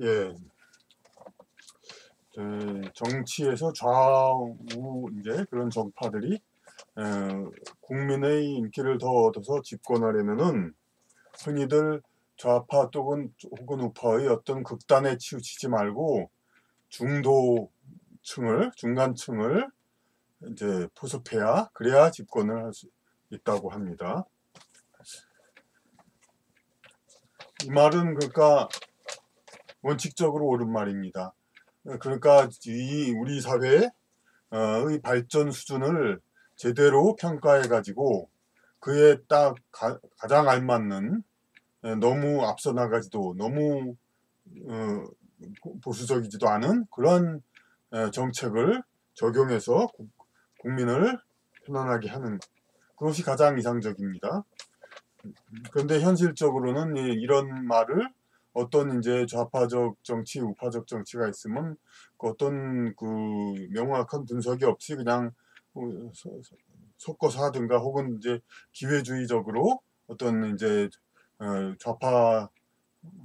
예, 정치에서 좌우 이제 그런 정파들이 국민의 인기를 더 얻어서 집권하려면은 흔히들 좌파 혹은 우파의 어떤 극단에 치우치지 말고 중간층을 이제 포섭해야 그래야 집권을 할 수 있다고 합니다. 이 말은 그러니까 원칙적으로 옳은 말입니다. 그러니까 우리 사회의 발전 수준을 제대로 평가해 가지고 그에 딱 가장 알맞는 너무 앞서 나가지도 너무 어, 보수적이지도 않은 그런 정책을 적용해서 국민을 편안하게 하는 그것이 가장 이상적입니다. 그런데 현실적으로는 이런 말을 어떤 이제 좌파적 정치, 우파적 정치가 있으면 그 어떤 그 명확한 분석이 없이 그냥 어, 섞어서 하든가 혹은 이제 기회주의적으로 어떤 이제 좌파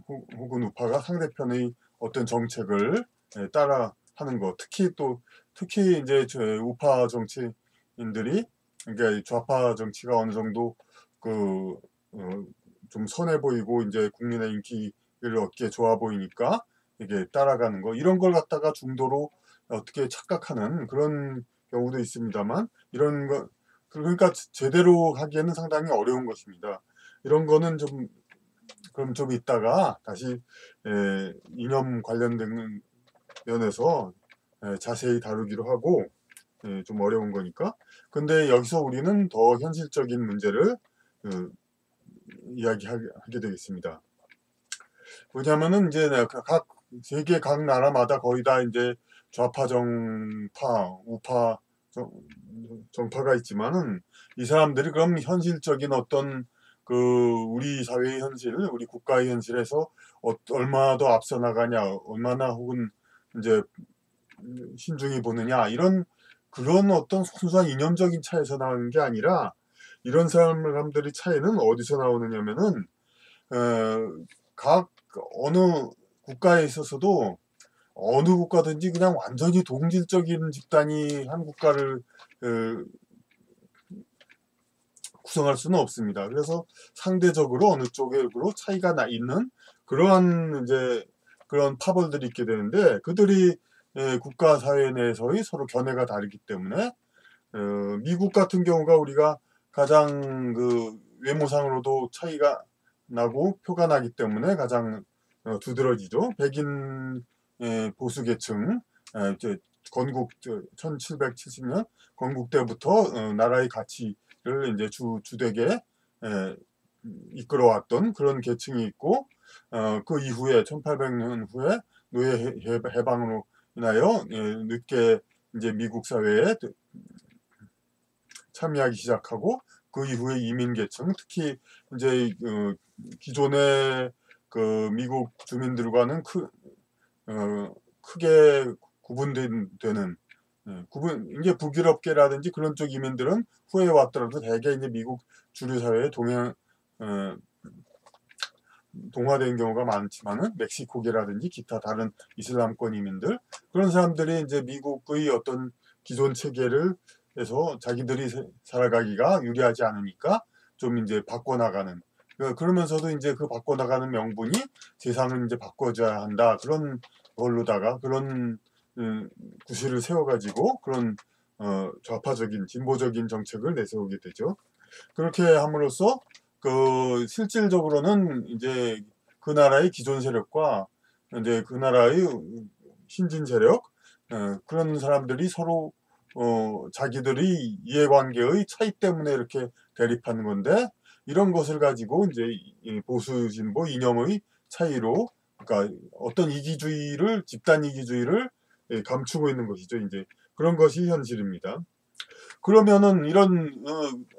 혹은 우파가 상대편의 어떤 정책을 따라 하는 것. 특히 이제 우파 정치인들이 그러니까 좌파 정치가 어느 정도 그 좀 선해 보이고 이제 국민의 인기를 얻기에 좋아 보이니까 이게 따라가는 거 이런 걸 갖다가 중도로 어떻게 착각하는 그런 경우도 있습니다만 이런 거 그러니까 제대로 하기에는 상당히 어려운 것입니다. 이런 거는 그럼 좀 이따가 다시 이념 관련된 면에서 자세히 다루기로 하고 좀 어려운 거니까. 근데 여기서 우리는 더 현실적인 문제를 어, 이야기하게 되겠습니다. 뭐냐면은 이제 세계 각 나라마다 거의 다 이제 좌파 정파, 우파 정파가 있지만은 이 사람들이 그럼 현실적인 어떤 그 우리 사회의 현실, 우리 국가의 현실에서 얼마나 더 앞서 나가냐, 얼마나 혹은 이제 신중히 보느냐 이런 그런 어떤 순수한 이념적인 차이에서 나오는 게 아니라 이런 사람들의 차이는 어디서 나오느냐면은 각 어느 국가에 있어서도 어느 국가든지 그냥 완전히 동질적인 집단이 한 국가를 어, 구성할 수는 없습니다. 그래서 상대적으로 어느 쪽으로 차이가 있는 그러한 이제 그런 파벌들이 있게 되는데 그들이 국가 사회 내에서의 서로 견해가 다르기 때문에 미국 같은 경우가 우리가 가장 그 외모상으로도 차이가 나고 표가 나기 때문에 가장 두드러지죠. 백인 보수 계층 이제 건국 1770년 건국 때부터 나라의 가치를 이제 주되게 에, 이끌어왔던 그런 계층이 있고 그 이후에 1800년 후에 노예 해방으로 인하여 늦게 이제 미국 사회에 참여하기 시작하고 그 이후에 이민 계층 특히 이제 기존의 그 미국 주민들과는 크게 구분되는 이게 북유럽계라든지 그런 쪽 이민들은 후에 왔더라도 대개 이제 미국 주류 사회에 어, 동화된 경우가 많지만은 멕시코계라든지 기타 다른 이슬람권 이민들 그런 사람들이 이제 미국의 어떤 기존 체계를 해서 자기들이 살아가기가 유리하지 않으니까 좀 이제 바꿔나가는 그러면서도 이제 그 바꿔나가는 명분이 세상을 이제 바꿔줘야 한다 그런 걸로다가 그런 구실을 세워가지고 그런 좌파적인 진보적인 정책을 내세우게 되죠. 그렇게 함으로써 그 실질적으로는 이제 그 나라의 기존 세력과 이제 그 나라의 신진 세력 그런 사람들이 서로 자기들의 이해관계의 차이 때문에 이렇게 대립하는 건데 이런 것을 가지고 이제 보수 진보 이념의 차이로 그러니까 어떤 이기주의를 집단 이기주의를 감추고 있는 것이죠. 이제 그런 것이 현실입니다. 그러면은 이런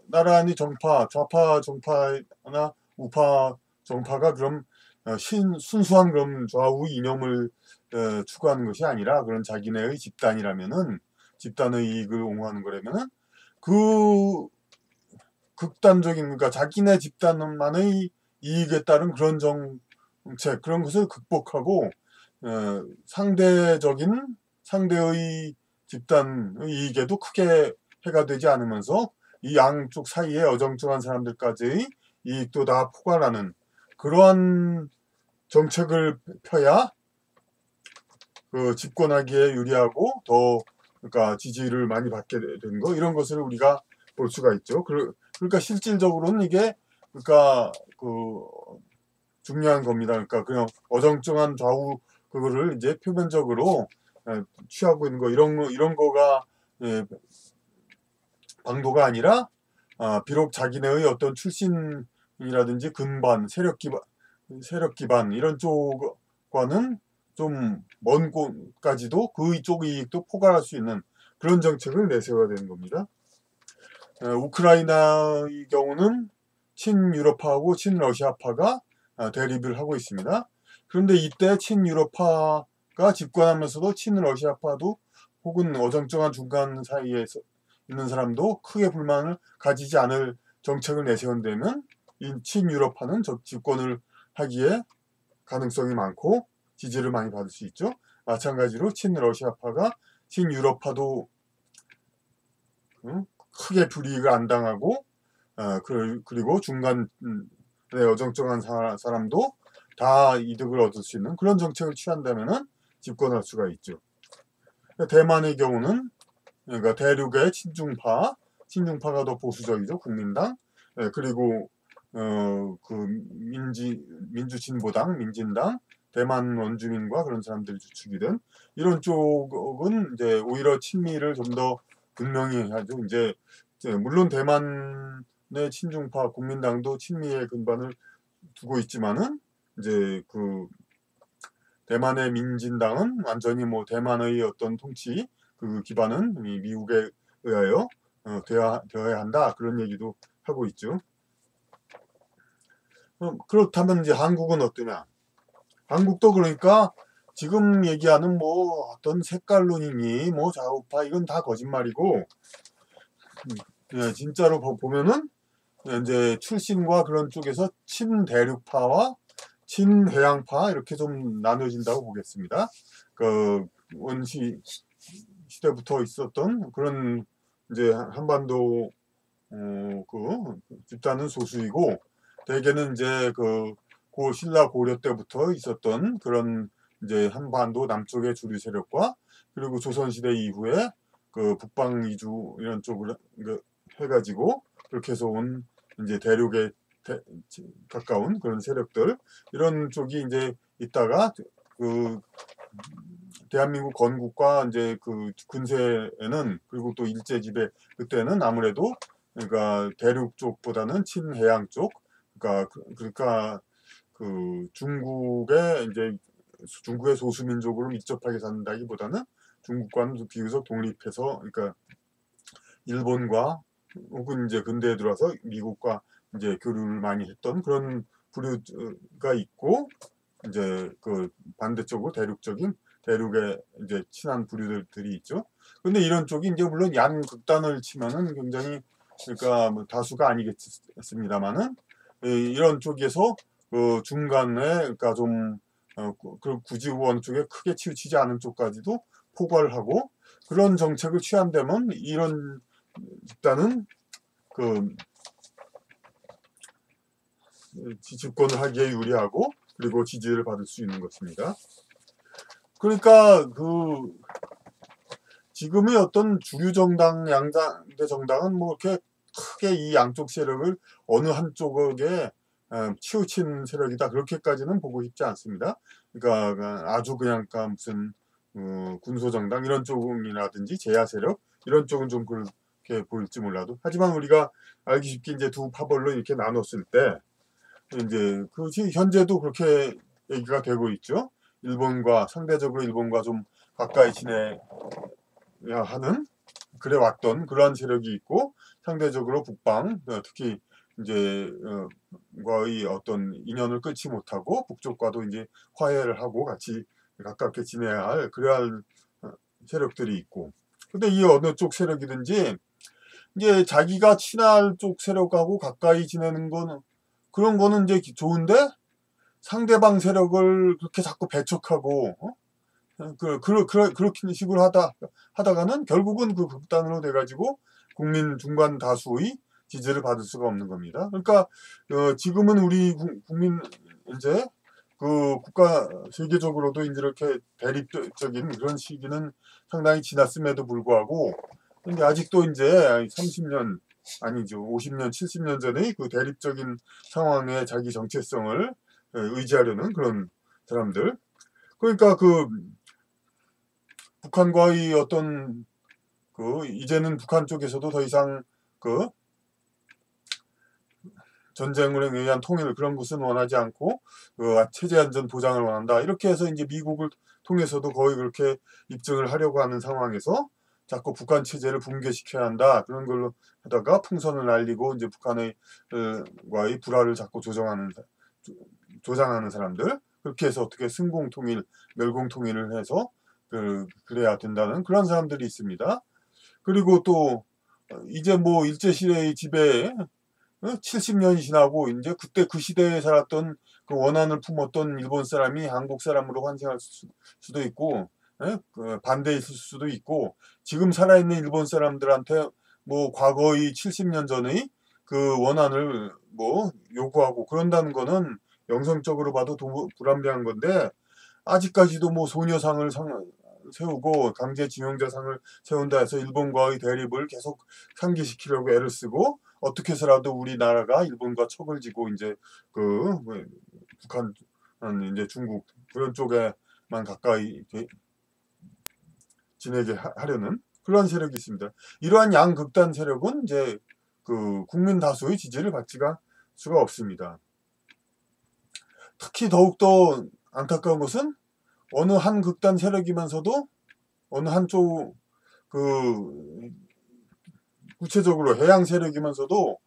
나란히 좌파 정파나 우파 정파가 그럼 순수한 그럼 좌우 이념을 추구하는 것이 아니라 그런 자기네의 집단이라면은 집단의 이익을 옹호하는 거라면은 그 극단적인 그러니까 자기네 집단만의 이익에 따른 그런 정책 그런 것을 극복하고 상대의 집단의 이익에도 크게 해가 되지 않으면서 이 양쪽 사이에 어정쩡한 사람들까지의 이익도 다 포괄하는 그러한 정책을 펴야 그 집권하기에 유리하고 더 그러니까 지지를 많이 받게 되는 거 이런 것을 우리가 볼 수가 있죠. 그러니까 실질적으로는 이게 그러니까 그 중요한 겁니다. 그러니까 그냥 어정쩡한 좌우 그거를 이제 표면적으로 취하고 있는 거 이런 거가 방도가 아니라 비록 자기네의 어떤 출신이라든지 근반 세력 기반 이런 쪽과는 좀 먼 곳까지도 그쪽 이익도 포괄할 수 있는 그런 정책을 내세워야 되는 겁니다. 우크라이나의 경우는 친유럽파하고 친러시아파가 대립을 하고 있습니다. 그런데 이때 친유럽파가 집권하면서도 친러시아파도 혹은 어정쩡한 중간 사이에 있는 사람도 크게 불만을 가지지 않을 정책을 내세운다면 이 친유럽파는 집권을 하기에 가능성이 많고 지지를 많이 받을 수 있죠. 마찬가지로 친러시아파가 친유럽파도 크게 불이익을 안 당하고 그리고 중간에 어정쩡한 사람도 다 이득을 얻을 수 있는 그런 정책을 취한다면 집권할 수가 있죠. 대만의 경우는 그러니까 대륙의 친중파가 더 보수적이죠. 국민당 그리고 그 민주진보당, 민진당, 대만 원주민과 그런 사람들이 주축이 된 이런 쪽은 이제 오히려 친미를 좀 더 분명히 하죠. 이제 물론 대만의 친중파 국민당도 친미의 근반을 두고 있지만은 이제 그 대만의 민진당은 완전히 뭐 대만의 어떤 통치 그 기반은 미국에 의하여 되어야 한다 그런 얘기도 하고 있죠. 그렇다면 이제 한국은 어떠냐? 한국도 그러니까 지금 얘기하는 뭐 어떤 색깔론이니 뭐 좌우파 이건 다 거짓말이고 진짜로 보면은 이제 출신과 그런 쪽에서 친대륙파와 친해양파 이렇게 좀 나눠진다고 보겠습니다. 그 원시 시대부터 있었던 그런 이제 한반도 그 집단은 소수이고 대개는 이제 그 신라 고려 때부터 있었던 그런 이제 한반도 남쪽의 주류 세력과 그리고 조선시대 이후에 그 북방 이주 이런 쪽을 해가지고 그렇게 해서 온 이제 대륙에 가까운 그런 세력들 이런 쪽이 이제 있다가 그 대한민국 건국과 이제 그 근세에는 그리고 또 일제 지배 그때는 아무래도 그러니까 대륙 쪽보다는 친해양 쪽 그러니까 그 중국의 소수민족으로 밀접하게 산다기보다는 중국과는 비교적 독립해서 그러니까 일본과 혹은 이제 근대에 들어와서 미국과 이제 교류를 많이 했던 그런 부류가 있고 이제 그 반대쪽으로 대륙에 이제 친한 부류들이 있죠. 근데 이런 쪽이 이제 물론 양극단을 치면은 굉장히 그러니까 뭐 다수가 아니겠습니다만은 이런 쪽에서 그 중간에 그러니까 좀 굳이 어느 쪽에 크게 치우치지 않은 쪽까지도 포괄하고 그런 정책을 취한다면 이런 집단은 그 집권을 하기에 유리하고 그리고 지지를 받을 수 있는 것입니다. 그러니까 그 지금의 어떤 주류 정당 양대 정당은 뭐 이렇게 크게 이 양쪽 세력을 어느 한쪽에 치우친 세력이다 그렇게까지는 보고 싶지 않습니다. 그러니까 아주 그냥 무슨 군소 정당 이런 쪽이라든지 제야 세력 이런 쪽은 좀 그렇게 보일지 몰라도 하지만 우리가 알기 쉽게 이제 두 파벌로 이렇게 나눴을 때 이제 그 현재도 그렇게 얘기가 되고 있죠. 상대적으로 일본과 좀 가까이 지내야 하는 그래 왔던 그러한 세력이 있고 상대적으로 북방 특히 이제 과의 어떤 인연을 끊지 못하고 북쪽과도 이제 화해를 하고 같이 가깝게 지내야 할 그래야 할 세력들이 있고 근데 이 어느 쪽 세력이든지 이제 자기가 친할 쪽 세력하고 가까이 지내는 거는 그런 거는 이제 좋은데 상대방 세력을 그렇게 자꾸 배척하고 그렇게 식으로 하다가는 결국은 그 극단으로 돼가지고 국민 중간 다수의 지지를 받을 수가 없는 겁니다. 그러니까 지금은 우리 국민 이제 그 국가 세계적으로도 이제 이렇게 대립적인 그런 시기는 상당히 지났음에도 불구하고 근데 아직도 이제 30년 아니죠 50년 70년 전의 그 대립적인 상황에 자기 정체성을 의지하려는 그런 사람들 그러니까 그 북한과의 어떤 그 이제는 북한 쪽에서도 더 이상 그 전쟁으로 의한 통일 그런 것은 원하지 않고 그 체제 안전 보장을 원한다. 이렇게 해서 이제 미국을 통해서도 거의 그렇게 입증을 하려고 하는 상황에서 자꾸 북한 체제를 붕괴시켜야 한다. 그런 걸로 하다가 풍선을 날리고 이제 북한의 과의 불화를 자꾸 조장하는 사람들 그렇게 해서 어떻게 승공통일, 멸공통일을 해서 그래야 된다는 그런 사람들이 있습니다. 그리고 또 이제 뭐 일제시대의 지배에 70년이 지나고 이제 그때 그 시대에 살았던 그 원한을 품었던 일본 사람이 한국 사람으로 환생할 수도 있고 그 반대일 수도 있고 지금 살아있는 일본 사람들한테 뭐 과거의 70년 전의 그 원한을 뭐 요구하고 그런다는 거는 영성적으로 봐도 불합리한 건데 아직까지도 뭐 소녀상을 세우고 강제징용자상을 세운다 해서 일본과의 대립을 계속 상기시키려고 애를 쓰고 어떻게 해서라도 우리나라가 일본과 척을 지고 이제 북한 이제 중국 그런 쪽에만 가까이 지내게 하려는 그러한 세력이 있습니다. 이러한 양극단 세력은 이제 그 국민 다수의 지지를 받지가 수가 없습니다. 특히 더욱더 안타까운 것은 어느 한 극단 세력이면서도 어느 한쪽 그 구체적으로 해양 세력이면서도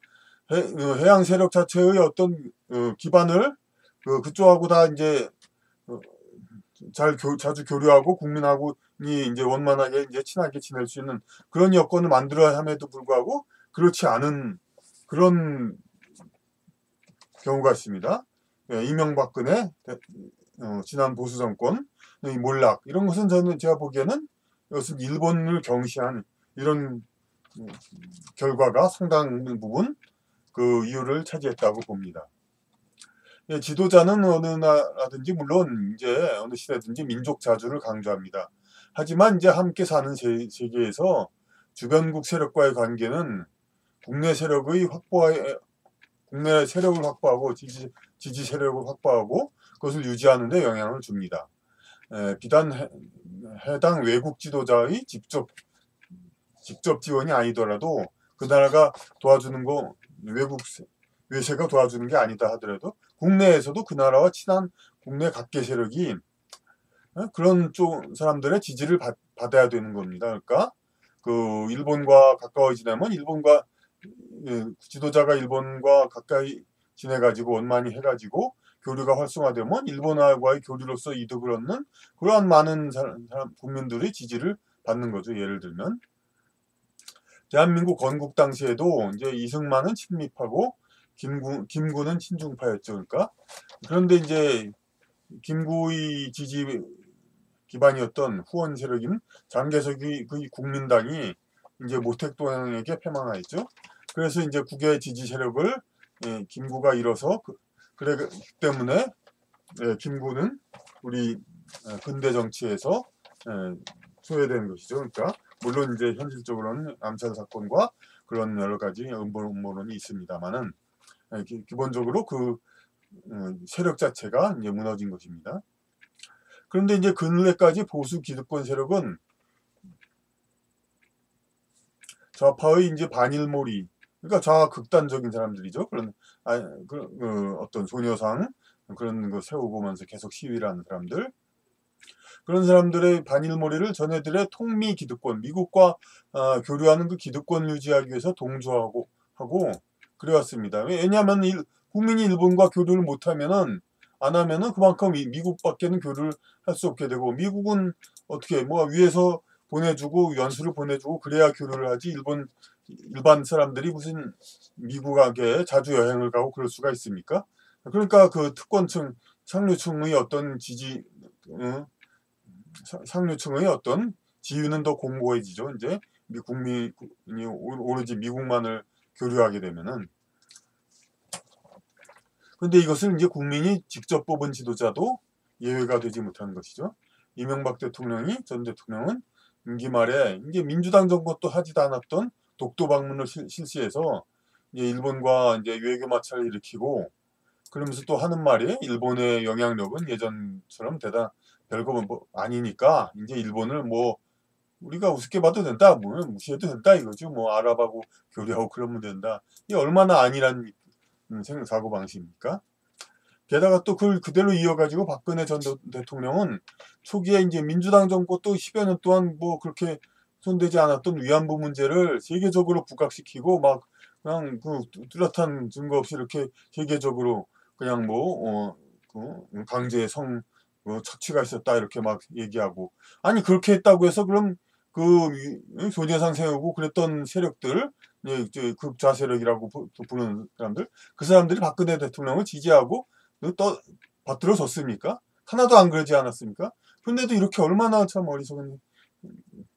해양 세력 자체의 어떤 기반을 그쪽하고 다 이제 자주 교류하고 국민하고 이제 원만하게 이제 친하게 지낼 수 있는 그런 여건을 만들어야 함에도 불구하고 그렇지 않은 그런 경우가 있습니다. 이명박근혜 지난 보수 정권 몰락 이런 것은 제가 보기에는 이것은 일본을 경시한 이런 결과가 상당 부분 그 이유를 차지했다고 봅니다. 지도자는 어느 나라든지 물론 이제 어느 시대든지 민족 자주를 강조합니다. 하지만 이제 함께 사는 세계에서 주변국 세력과의 관계는 국내 세력을 확보하고 지지 세력을 확보하고 그것을 유지하는 데 영향을 줍니다. 비단 해당 외국 지도자의 직접 지원이 아니더라도 그 나라가 도와주는 거 외세가 도와주는 게 아니다 하더라도 국내에서도 그 나라와 친한 국내 각계 세력이 그런 쪽 사람들의 지지를 받아야 되는 겁니다. 그러니까 그 일본과 가까이 지내면 지도자가 일본과 가까이 지내가지고 원만히 해가지고 교류가 활성화되면 일본과의 교류로서 이득을 얻는 그러한 많은 국민들의 지지를 받는 거죠. 예를 들면 대한민국 건국 당시에도 이제 이승만은 친미파고 김구는 친중파였죠. 그러니까 그런데 이제 김구의 지지 기반이었던 후원 세력인 장개석의 그 국민당이 이제 모택동에게 패망하였죠. 그래서 이제 국외 지지 세력을 김구가 잃어서 그래 때문에 김구는 우리 근대 정치에서 소외되는 것이죠. 그러니까 물론 이제 현실적으로는 암살 사건과 그런 여러 가지 음모론이 있습니다만은 기본적으로 그 세력 자체가 이제 무너진 것입니다. 그런데 이제 근래까지 보수 기득권 세력은 좌파의 이제 반일몰이, 그러니까 좌극단적인 사람들이죠. 그런 어떤 소녀상 그런 거 세우고면서 계속 시위를 하는 사람들, 그런 사람들의 반일몰이를 전해들의 통미 기득권, 미국과 교류하는 그 기득권 유지하기 위해서 동조하고 그래왔습니다. 왜냐하면 국민이 일본과 교류를 못하면은 안 하면은 그만큼 미국밖에는 교류를 할 수 없게 되고 미국은 어떻게 뭐 위에서 보내주고 연수를 보내주고 그래야 교류를 하지 일반 사람들이 무슨 미국에 자주 여행을 가고 그럴 수가 있습니까? 그러니까 그 특권층 상류층의 어떤 상류층의 어떤 지위는 더 공고해지죠. 이제 국민이 오로지 미국만을 교류하게 되면은. 근데 이것을 이제 국민이 직접 뽑은 지도자도 예외가 되지 못하는 것이죠. 이명박 대통령이 전 대통령은 임기 말에 이제 민주당 정권도 하지도 않았던 독도 방문을 실시해서 이제 일본과 이제 외교 마찰을 일으키고, 그러면서 또 하는 말이 일본의 영향력은 예전처럼 별거 뭐 아니니까 이제 일본을 뭐 우리가 우습게 봐도 된다, 뭐 무시해도 된다 이거죠. 뭐 아랍하고 교류하고 그러면 된다. 이게 얼마나 아니란 사고 방식입니까? 게다가 또 그걸 그대로 이어가지고 박근혜 전 대통령은 초기에 이제 민주당 정권 또 10여 년 동안 뭐 그렇게 손대지 않았던 위안부 문제를 세계적으로 부각시키고 막 그냥 그 뚜렷한 증거 없이 이렇게 세계적으로 그냥 강제 착취가 있었다 이렇게 막 얘기하고, 아니 그렇게 했다고 해서 그럼 그 소녀상 세우고 그랬던 세력들, 이제 극좌 세력이라고 부르는 사람들, 그 사람들이 박근혜 대통령을 지지하고 또 받들어 줬습니까? 하나도 안 그러지 않았습니까? 그런데도 이렇게 얼마나 참 어리석은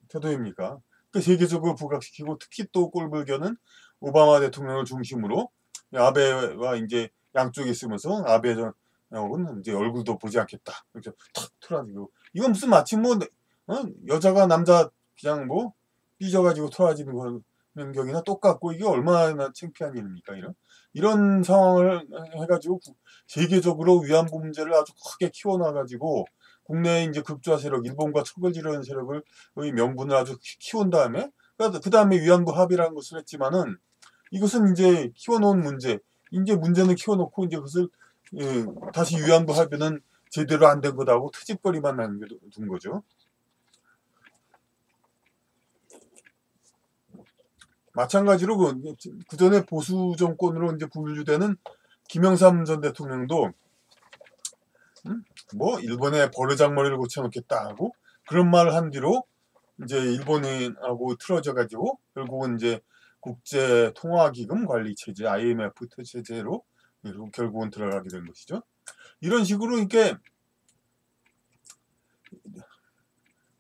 태도입니까? 그 세계적으로 부각시키고, 특히 또 꼴불견은 오바마 대통령을 중심으로 아베와 이제 양쪽에 있으면서 아베 전은 이제 얼굴도 보지 않겠다 이렇게 탁 틀어지고, 이건 무슨 마치 여자가 남자 그냥 뭐 삐져가지고 틀어지는 거 격이나 똑같고, 이게 얼마나 창피한 일입니까? 이런 상황을 해가지고 세계적으로 위안부 문제를 아주 크게 키워놔가지고 국내에 이제 극좌 세력, 일본과 척을 지르는 세력을 명분을 아주 키운 다음에, 그 다음에 위안부 합의라는 것을 했지만은, 이것은 이제 키워놓은 문제, 이제 문제는 키워놓고 이제 그것을 다시 위안부 합의는 제대로 안 된 거다고 트집거리만 남겨둔 거죠. 마찬가지로 그 전에 보수 정권으로 이제 분류되는 김영삼 전 대통령도 뭐 일본에 버르장머리를 고쳐놓겠다 하고 그런 말을 한 뒤로 이제 일본인하고 틀어져 가지고 결국은 이제 국제통화기금 관리 체제 IMF 체제로 결국은 들어가게 된 것이죠. 이런 식으로 이렇게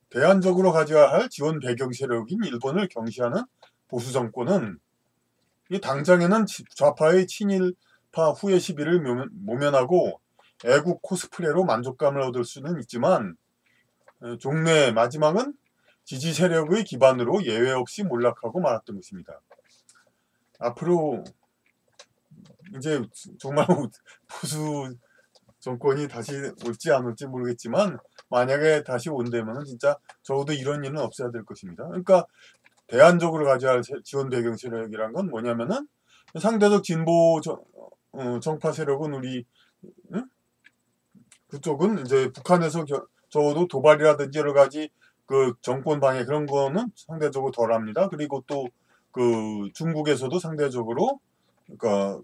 대안적으로 가져야 할 지원 배경 세력인 일본을 경시하는 보수 정권은 당장에는 좌파의 친일파 후예 시비를 모면하고 애국 코스프레로 만족감을 얻을 수는 있지만, 종래 마지막은 지지 세력의 기반으로 예외 없이 몰락하고 말았던 것입니다. 앞으로 이제 정말 보수 정권이 다시 올지 안 올지 모르겠지만, 만약에 다시 온다면 진짜 적어도 이런 일은 없어야 될 것입니다. 그러니까 대안적으로 가져야 할 지원 배경 세력이란 건 뭐냐면은, 상대적 진보 정파 세력은 그쪽은 이제 북한에서 적어도 도발이라든지 여러 가지 그 정권 방해 그런 거는 상대적으로 덜합니다. 그리고 또 그 중국에서도 상대적으로 그러니까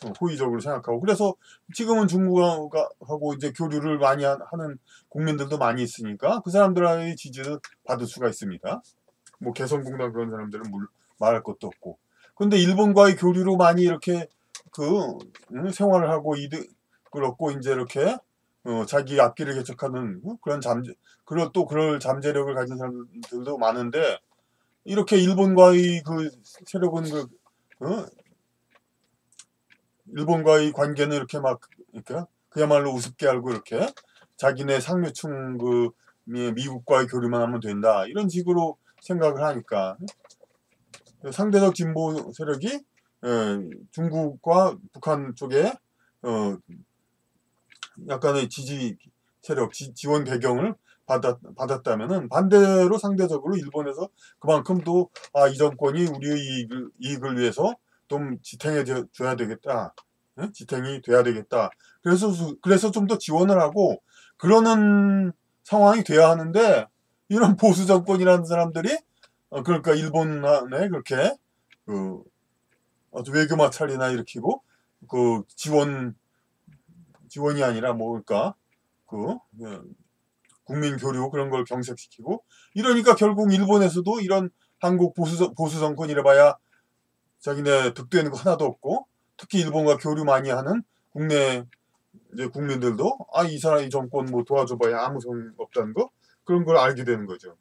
좀 호의적으로 생각하고, 그래서 지금은 중국하고 이제 교류를 많이 하는 국민들도 많이 있으니까 그 사람들의 지지를 받을 수가 있습니다. 뭐 개성공단 그런 사람들은 말할 것도 없고. 근데 일본과의 교류로 많이 이렇게 생활을 하고 이득을 얻고 이제 이렇게 자기 앞길을 개척하는 그럴 잠재력을 가진 사람들도 많은데, 이렇게 일본과의 그 세력은 일본과의 관계는 이렇게 막 그야말로 우습게 알고 이렇게 자기네 상류층 미국과의 교류만 하면 된다 이런 식으로 생각을 하니까, 상대적 진보 세력이 중국과 북한 쪽에 약간의 지지 세력, 지원 배경을 받았다면은, 반대로 상대적으로 일본에서 그만큼 또 이 정권이 우리의 이익을 위해서 좀 지탱해 줘야 되겠다, 지탱이 돼야 되겠다. 그래서 좀 더 지원을 하고 그러는 상황이 돼야 하는데, 이런 보수 정권이라는 사람들이 그러니까 일본에 그렇게 아주 외교 마찰이나 일으키고 지원이 아니라 그러니까 국민 교류 그런 걸 경색시키고 이러니까 결국 일본에서도 이런 한국 보수 정권이라 봐야 자기네 득되는 거 하나도 없고, 특히 일본과 교류 많이 하는 국내 이제 국민들도 이 사람 이 정권 뭐 도와줘봐야 아무 소용 없다는 거 그런 걸 알게 되는 거죠.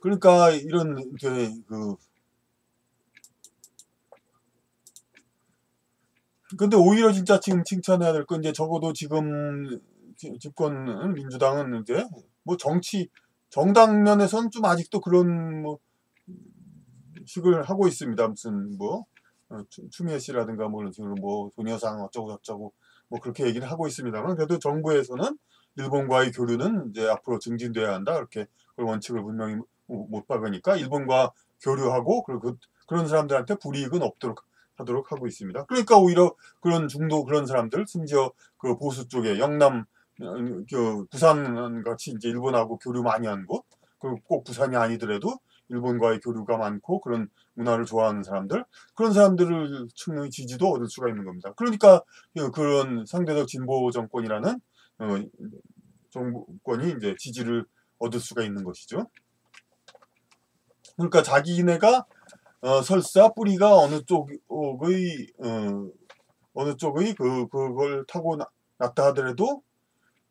그러니까 이런 이제 근데 오히려 진짜 지금 칭찬해야 될 건 이제 적어도 지금 집권 민주당은 이제 뭐 정당 면에서는 좀 아직도 그런 뭐 식을 하고 있습니다. 무슨 뭐 추미애 씨라든가 뭐 이런 식으로 뭐 소녀상 어쩌고 저쩌고 뭐 그렇게 얘기를 하고 있습니다만 그래도 정부에서는 일본과의 교류는 이제 앞으로 증진돼야 한다 그렇게 그런 원칙을 분명히 못 박으니까 일본과 교류하고 그리고 그런 사람들한테 불이익은 없도록 하도록 하고 있습니다. 그러니까 오히려 그런 중도 그런 사람들 심지어 그 보수 쪽에 영남 부산 같이 이제 일본하고 교류 많이 하는 곳 그리고 꼭 부산이 아니더라도 일본과의 교류가 많고 그런 문화를 좋아하는 사람들 그런 사람들을 충분히 지지도 얻을 수가 있는 겁니다. 그러니까 그런 상대적 진보 정권이라는 정권이 이제 지지를 얻을 수가 있는 것이죠. 그러니까 자기네가 설사 뿌리가 어느 쪽의 그걸 타고 났다 하더라도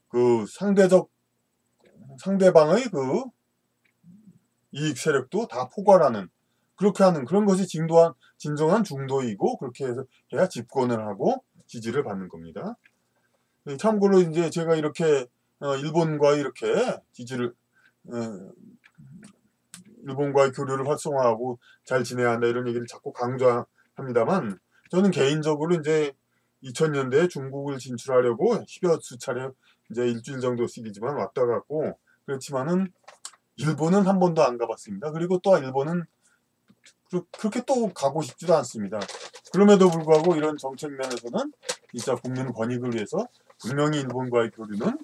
그 상대방의 그 이익 세력도 다 포괄하는 그렇게 하는 그런 것이 진정한 중도이고 그렇게 해야 집권을 하고 지지를 받는 겁니다. 참고로 이제 제가 이렇게 일본과 이렇게 지지를 일본과의 교류를 활성화하고 잘 지내야 한다 이런 얘기를 자꾸 강조합니다만 저는 개인적으로 이제 2000년대에 중국을 진출하려고 10여 수차례 이제 일주일 정도씩이지만 왔다 갔고 그렇지만은 일본은 한 번도 안 가봤습니다. 그리고 또 일본은 그렇게 또 가고 싶지도 않습니다. 그럼에도 불구하고 이런 정책 면에서는 진짜 국민 권익을 위해서 분명히 일본과의 교류는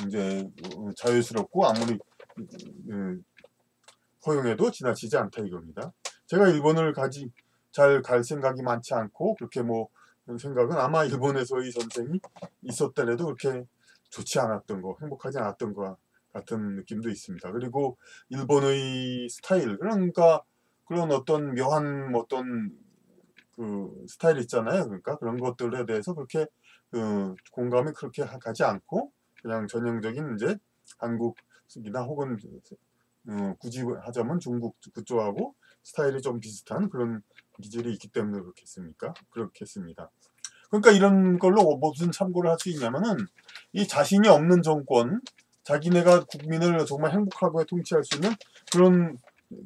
이제 자유스럽고 아무리 허용해도 지나치지 않다 이겁니다. 제가 일본을 잘 갈 생각이 많지 않고 그렇게 뭐 생각은 아마 일본에서의 전쟁이 있었더라도 그렇게 좋지 않았던 거, 행복하지 않았던 것 같은 느낌도 있습니다. 그리고 일본의 스타일, 그러니까 그런 어떤 묘한 어떤 그 스타일 있잖아요. 그러니까 그런 것들에 대해서 그렇게 공감이 그렇게 가지 않고 그냥 전형적인 이제 한국이나 혹은 굳이 하자면 중국 그쪽하고 스타일이 좀 비슷한 그런 기질이 있기 때문에 그렇겠습니다. 그러니까 이런 걸로 무슨 참고를 할 수 있냐면은 이 자신이 없는 정권, 자기네가 국민을 정말 행복하게 통치할 수 있는 그런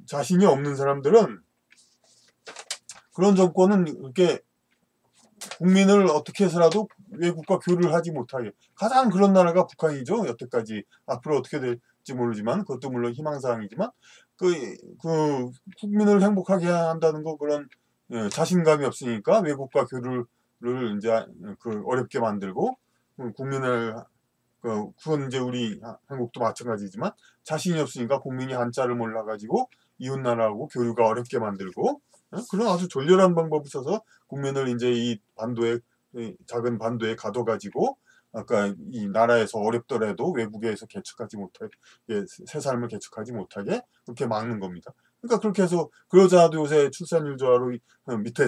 자신이 없는 사람들은 그런 정권은 이렇게 국민을 어떻게 해서라도 외국과 교류를 하지 못하게 가장 그런 나라가 북한이죠. 여태까지 앞으로 어떻게 될지 모르지만 그것도 물론 희망사항이지만 그 국민을 행복하게 한다는 거 그런 자신감이 없으니까 외국과 교류를 이제 어렵게 만들고 국민을 그건 이제 우리 한국도 마찬가지지만 자신이 없으니까 국민이 한자를 몰라가지고 이웃 나라하고 교류가 어렵게 만들고 그런 아주 졸렬한 방법을 써서 국민을 이제 이 작은 반도에 가둬가지고 아까 이 나라에서 어렵더라도 외국에서 개척하지 못하게 새 삶을 개척하지 못하게 그렇게 막는 겁니다. 그러니까 그렇게 해서 그러자도 요새 출산율 저하로 밑에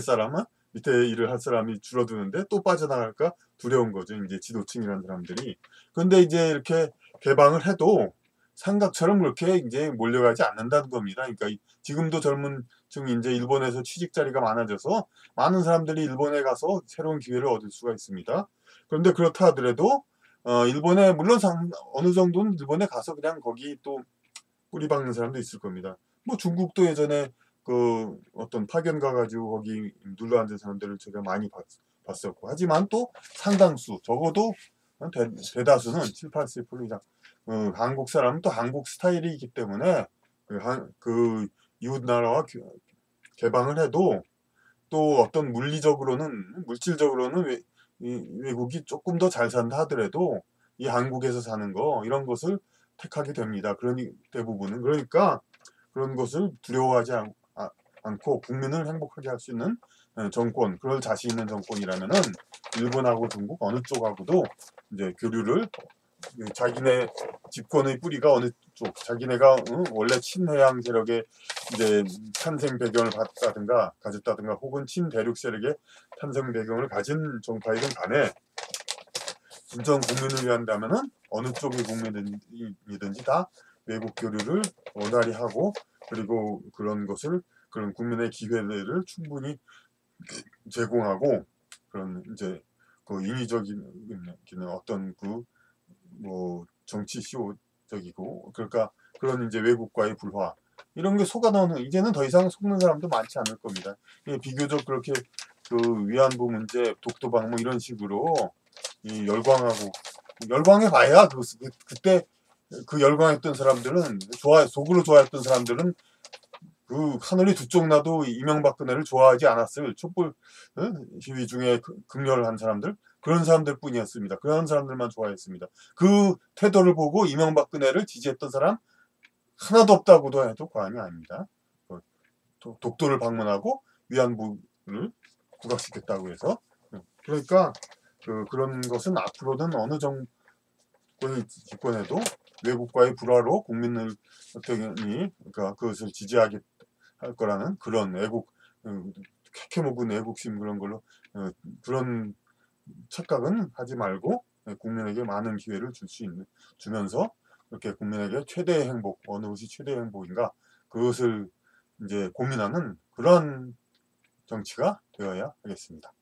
일을 할 사람이 줄어드는데 또 빠져나갈까 두려운 거죠. 이제 지도층이라는 사람들이. 근데 이제 이렇게 개방을 해도 삼각처럼 그렇게 이제 몰려가지 않는다는 겁니다. 그러니까 지금도 젊은 층이 이제 일본에서 취직 자리가 많아져서 많은 사람들이 일본에 가서 새로운 기회를 얻을 수가 있습니다. 그런데 그렇다 하더라도 일본에 물론 어느 정도는 일본에 가서 그냥 거기 또 뿌리 박는 사람도 있을 겁니다. 뭐 중국도 예전에 그 어떤 파견 가가지고 거기 눌러 앉은 사람들을 제가 많이 봤었고 하지만 또 상당수 적어도 대다수는 7, 80% 이상 한국 사람은 또 한국 스타일이 있기 때문에 그 이웃 나라와 개방을 해도 또 어떤 물질적으로는 외국이 조금 더 잘 산다 하더라도 이 한국에서 사는 거 이런 것을 택하게 됩니다. 대부분은 그러니까 그런 것을 두려워하지 않고 국민을 행복하게 할 수 있는 정권, 그럴 자신 있는 정권이라면은 일본하고 중국 어느 쪽하고도 이제 교류를 자기네 집권의 뿌리가 어느 쪽, 자기네가 원래 친해양 세력의 이제 탄생 배경을 가졌다든가 혹은 친대륙 세력의 탄생 배경을 가진 정파이든 간에 진정 국민을 위한다면은 어느 쪽의 국민이든지 다 외국 교류를 원활히 하고, 그리고 그런 국민의 기회를 충분히 제공하고, 그런 이제 그 인위적인 어떤 뭐 정치 쇼적이고, 그러니까 그런 이제 외국과의 불화 이런 게 속아넣는, 이제는 더 이상 속는 사람도 많지 않을 겁니다. 비교적 그렇게 그 위안부 문제, 독도방 뭐 이런 식으로 이 열광해 봐야 그때 그 열광했던 사람들은 속으로 좋아했던 사람들은 그 하늘이 두 쪽 나도 이명박근혜를 좋아하지 않았을 촛불 시위 중에 극렬한 사람들, 그런 사람들 뿐이었습니다. 그런 사람들만 좋아했습니다. 그 태도를 보고 이명박근혜를 지지했던 사람 하나도 없다고도 해도 과언이 아닙니다. 독도를 방문하고 위안부를 국악시켰다고 해서. 그러니까 그런 것은 앞으로는 어느 정권이 집권해도 외국과의 불화로 국민을 그러니까 그것을 지지하게 할 거라는 그런 캐캐묵은 애국심, 그런 걸로 그런 착각은 하지 말고 국민에게 많은 기회를 주면서 이렇게 국민에게 최대의 행복, 어느 것이 최대의 행복인가, 그것을 이제 고민하는 그런 정치가 되어야 하겠습니다.